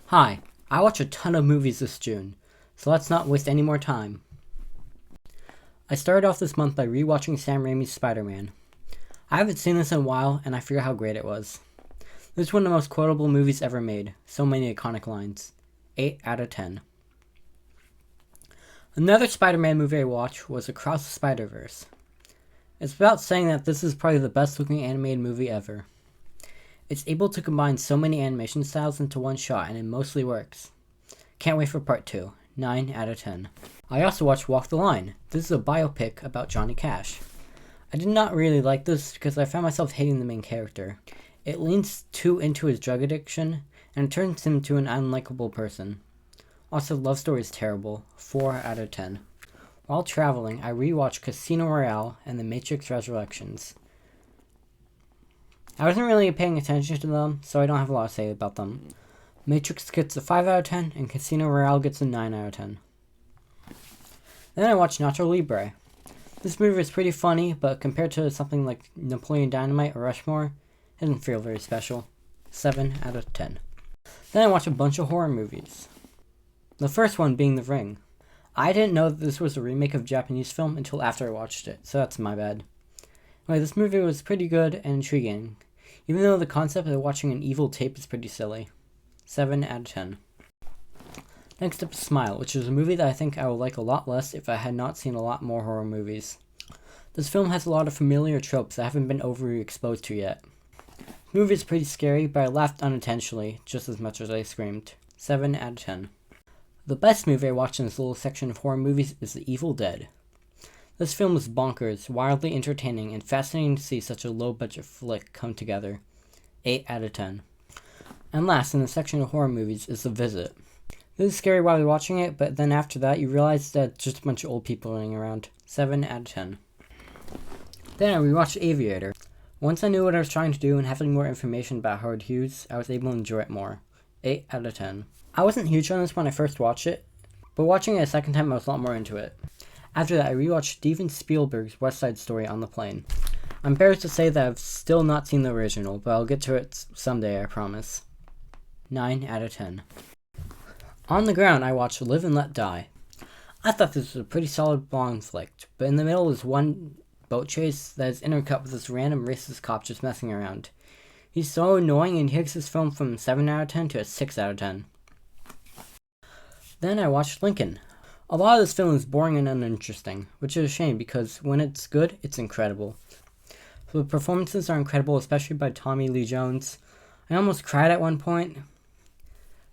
Hi, I watch a ton of movies this June, so let's not waste any more time. I started off this month by rewatching Sam Raimi's Spider-Man. I haven't seen this in a while, and I forget how great it was. This is one of the most quotable movies ever made, so many iconic lines. 8 out of 10. Another Spider-Man movie I watched was Across the Spider-Verse. It's about saying that this is probably the best looking animated movie ever. It's able to combine so many animation styles into one shot, and it mostly works. Can't wait for part 2. 9 out of 10. I also watched Walk the Line. This is a biopic about Johnny Cash. I did not really like this because I found myself hating the main character. It leans too into his drug addiction, and it turns him to an unlikable person. Also, the love story is terrible. 4 out of 10. While traveling, I rewatched Casino Royale and The Matrix Resurrections. I wasn't really paying attention to them, so I don't have a lot to say about them. Matrix gets a 5 out of 10, and Casino Royale gets a 9 out of 10. Then I watched Nacho Libre. This movie is pretty funny, but compared to something like Napoleon Dynamite or Rushmore, it doesn't feel very special. 7 out of 10. Then I watched a bunch of horror movies. The first one being The Ring. I didn't know that this was a remake of a Japanese film until after I watched it, so that's my bad. Anyway, this movie was pretty good and intriguing, even though the concept of watching an evil tape is pretty silly. 7 out of 10. Next up is Smile, which is a movie that I think I would like a lot less if I had not seen a lot more horror movies. This film has a lot of familiar tropes that I haven't been overly exposed to yet. The movie is pretty scary, but I laughed unintentionally just as much as I screamed. 7 out of 10. The best movie I watched in this little section of horror movies is The Evil Dead. This film is bonkers, wildly entertaining, and fascinating to see such a low-budget flick come together. 8 out of 10. And last, in the section of horror movies, is The Visit. This is scary while you're watching it, but then after that, you realize that it's just a bunch of old people running around. 7 out of 10. Then I rewatched Aviator. Once I knew what I was trying to do and having more information about Howard Hughes, I was able to enjoy it more. 8 out of 10. I wasn't huge on this when I first watched it, but watching it a second time I was a lot more into it. After that, I rewatched Steven Spielberg's West Side Story on the plane. I'm embarrassed to say that I've still not seen the original, but I'll get to it someday, I promise. 9 out of 10. On the ground, I watched Live and Let Die. I thought this was a pretty solid Bond flick, but in the middle is one boat chase that is intercut with this random racist cop just messing around. He's so annoying and takes this film from 7 out of 10 to a 6 out of 10. Then I watched Lincoln. A lot of this film is boring and uninteresting, which is a shame because when it's good, it's incredible. The performances are incredible, especially by Tommy Lee Jones. I almost cried at one point.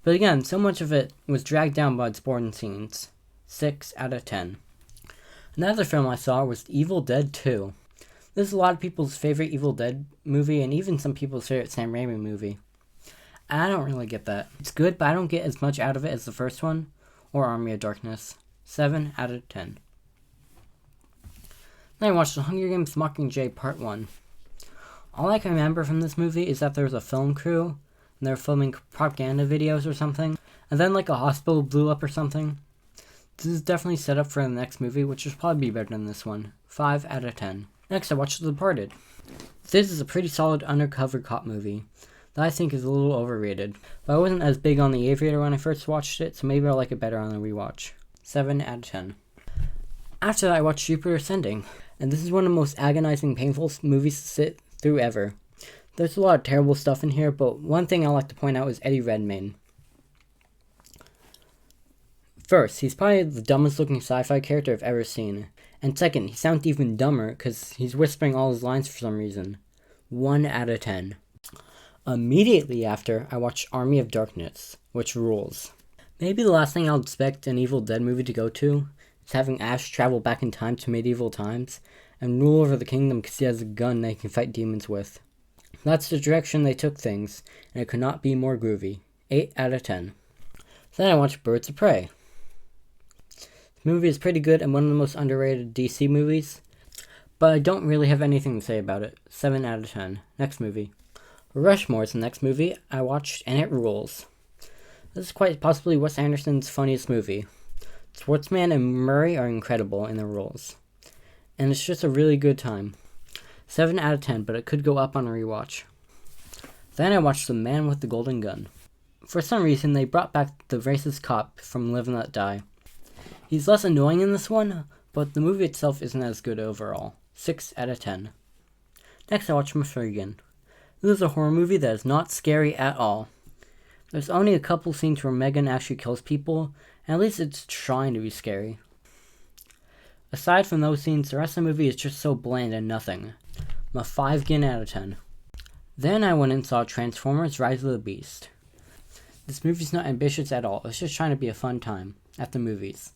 But again, so much of it was dragged down by its boring scenes. 6 out of 10. Another film I saw was Evil Dead 2. This is a lot of people's favorite Evil Dead movie and even some people's favorite Sam Raimi movie. I don't really get that. It's good, but I don't get as much out of it as the first one or Army of Darkness. 7 out of 10. Then I watched The Hunger Games Mockingjay Part 1. All I can remember from this movie is that there was a film crew, and they were filming propaganda videos or something, and then like a hospital blew up or something. This is definitely set up for the next movie, which will probably be better than this one. 5 out of 10. Next, I watched The Departed. This is a pretty solid undercover cop movie that I think is a little overrated, but I wasn't as big on The Aviator when I first watched it, so maybe I'll like it better on the rewatch. 7 out of 10. After that, I watched Jupiter Ascending, and this is one of the most agonizing, painful movies to sit through ever. There's a lot of terrible stuff in here, but one thing I like to point out is Eddie Redmayne. First, he's probably the dumbest looking sci-fi character I've ever seen. And second, he sounds even dumber because he's whispering all his lines for some reason. 1 out of 10. Immediately after, I watched Army of Darkness, which rules. Maybe the last thing I'll expect an Evil Dead movie to go to is having Ash travel back in time to medieval times and rule over the kingdom because he has a gun that he can fight demons with. That's the direction they took things, and it could not be more groovy. 8 out of 10. Then I watched Birds of Prey. The movie is pretty good and one of the most underrated DC movies, but I don't really have anything to say about it. 7 out of 10. Next movie. Rushmore is the next movie I watched, and it rules. This is quite possibly Wes Anderson's funniest movie. Schwartzman and Murray are incredible in their roles, and it's just a really good time. 7 out of 10, but it could go up on a rewatch. Then I watched The Man with the Golden Gun. For some reason, they brought back the racist cop from Live and Let Die. He's less annoying in this one, but the movie itself isn't as good overall. 6 out of 10. Next, I watched Regan. This is a horror movie that is not scary at all. There's only a couple scenes where Megan actually kills people, and at least it's trying to be scary. Aside from those scenes, the rest of the movie is just so bland and nothing. I'm a 5 again out of 10. Then I went and saw Transformers Rise of the Beast. This movie's not ambitious at all, it's just trying to be a fun time at the movies.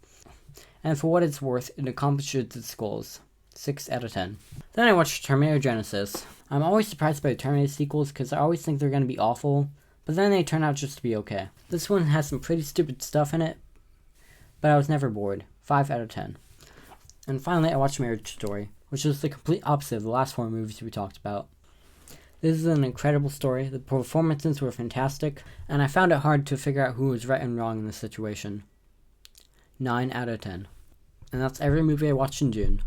And for what it's worth, it accomplishes its goals. 6 out of 10. Then I watched Terminator Genisys. I'm always surprised by the Terminator sequels because I always think they're going to be awful, but then they turn out just to be okay. This one has some pretty stupid stuff in it, but I was never bored. 5 out of 10. And finally, I watched Marriage Story, which is the complete opposite of the last 4 movies we talked about. This is an incredible story, the performances were fantastic, and I found it hard to figure out who was right and wrong in this situation. 9 out of 10. And that's every movie I watched in June.